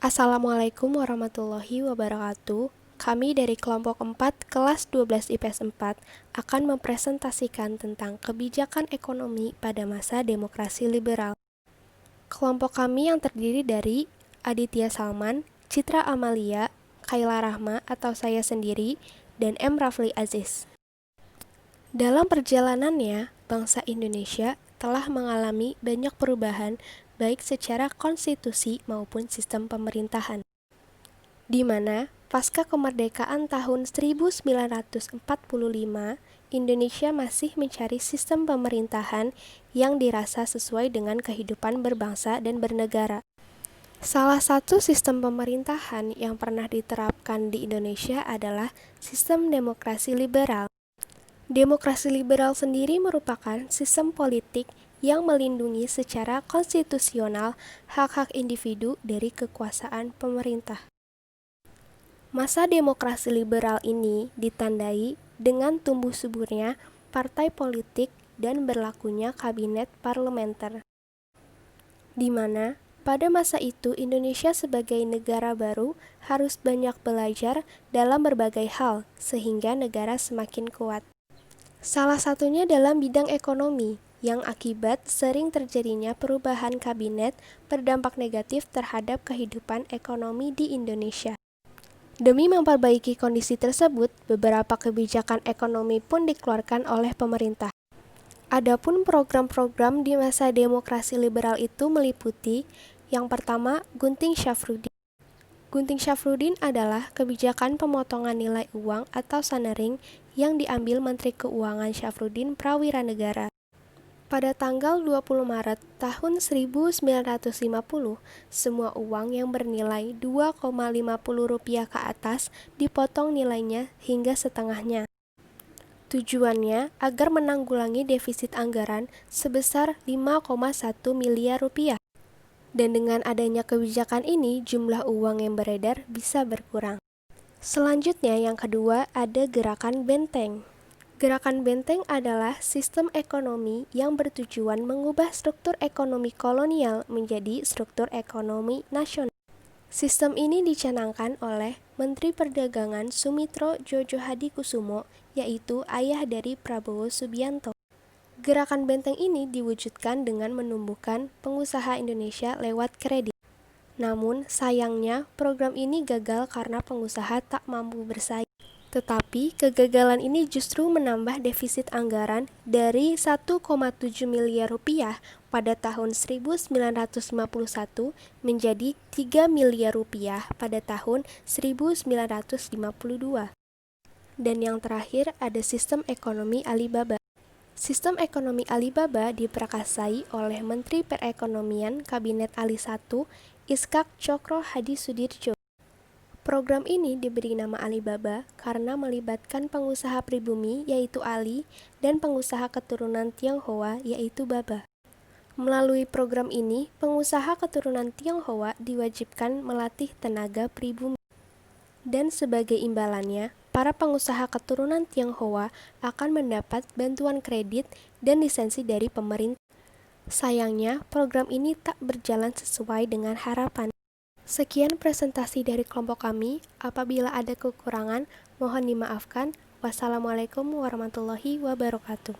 Assalamualaikum warahmatullahi wabarakatuh. Kami dari kelompok 4 kelas 12 IPS 4 akan mempresentasikan tentang kebijakan ekonomi pada masa demokrasi liberal. Kelompok kami yang terdiri dari Aditya Salman, Citra Amalia, Kaila Rahma atau saya sendiri, dan M. Rafli Aziz. Dalam perjalanannya, bangsa Indonesia telah mengalami banyak perubahan baik secara konstitusi maupun sistem pemerintahan, di mana pasca kemerdekaan tahun 1945, Indonesia masih mencari sistem pemerintahan yang dirasa sesuai dengan kehidupan berbangsa dan bernegara. Salah satu sistem pemerintahan yang pernah diterapkan di Indonesia adalah sistem demokrasi liberal. Demokrasi liberal sendiri merupakan sistem politik yang melindungi secara konstitusional hak-hak individu dari kekuasaan pemerintah. Masa demokrasi liberal ini ditandai dengan tumbuh suburnya partai politik dan berlakunya kabinet parlementer, di mana pada masa itu Indonesia sebagai negara baru harus banyak belajar dalam berbagai hal sehingga negara semakin kuat. Salah satunya dalam bidang ekonomi, yang akibat sering terjadinya perubahan kabinet berdampak negatif terhadap kehidupan ekonomi di Indonesia. Demi memperbaiki kondisi tersebut, beberapa kebijakan ekonomi pun dikeluarkan oleh pemerintah. Adapun program-program di masa demokrasi liberal itu meliputi yang pertama, Gunting Syafruddin. Gunting Syafruddin adalah kebijakan pemotongan nilai uang atau sanering yang diambil Menteri Keuangan Syafruddin Prawiranegara. Pada tanggal 20 Maret tahun 1950, semua uang yang bernilai Rp2,50 ke atas dipotong nilainya hingga setengahnya. Tujuannya agar menanggulangi defisit anggaran sebesar Rp5,1 miliar. Dan dengan adanya kebijakan ini, jumlah uang yang beredar bisa berkurang. Selanjutnya yang kedua ada Gerakan Benteng. Gerakan Benteng adalah sistem ekonomi yang bertujuan mengubah struktur ekonomi kolonial menjadi struktur ekonomi nasional. Sistem ini dicanangkan oleh Menteri Perdagangan Sumitro Djojo Hadikusumo, yaitu ayah dari Prabowo Subianto. Gerakan Benteng ini diwujudkan dengan menumbuhkan pengusaha Indonesia lewat kredit. Namun, sayangnya program ini gagal karena pengusaha tak mampu bersaing. Tetapi, kegagalan ini justru menambah defisit anggaran dari Rp1,7 miliar pada tahun 1951 menjadi Rp3 miliar pada tahun 1952. Dan yang terakhir ada sistem ekonomi Alibaba. Sistem ekonomi Alibaba diprakarsai oleh Menteri Perekonomian Kabinet Ali I, Iskak Cokro Hadi Sudirjo. Program ini diberi nama Alibaba karena melibatkan pengusaha pribumi yaitu Ali dan pengusaha keturunan Tionghoa yaitu Baba. Melalui program ini, pengusaha keturunan Tionghoa diwajibkan melatih tenaga pribumi. Dan sebagai imbalannya, para pengusaha keturunan Tionghoa akan mendapat bantuan kredit dan lisensi dari pemerintah. Sayangnya, program ini tak berjalan sesuai dengan harapan. Sekian presentasi dari kelompok kami. Apabila ada kekurangan, mohon dimaafkan. Wassalamualaikum warahmatullahi wabarakatuh.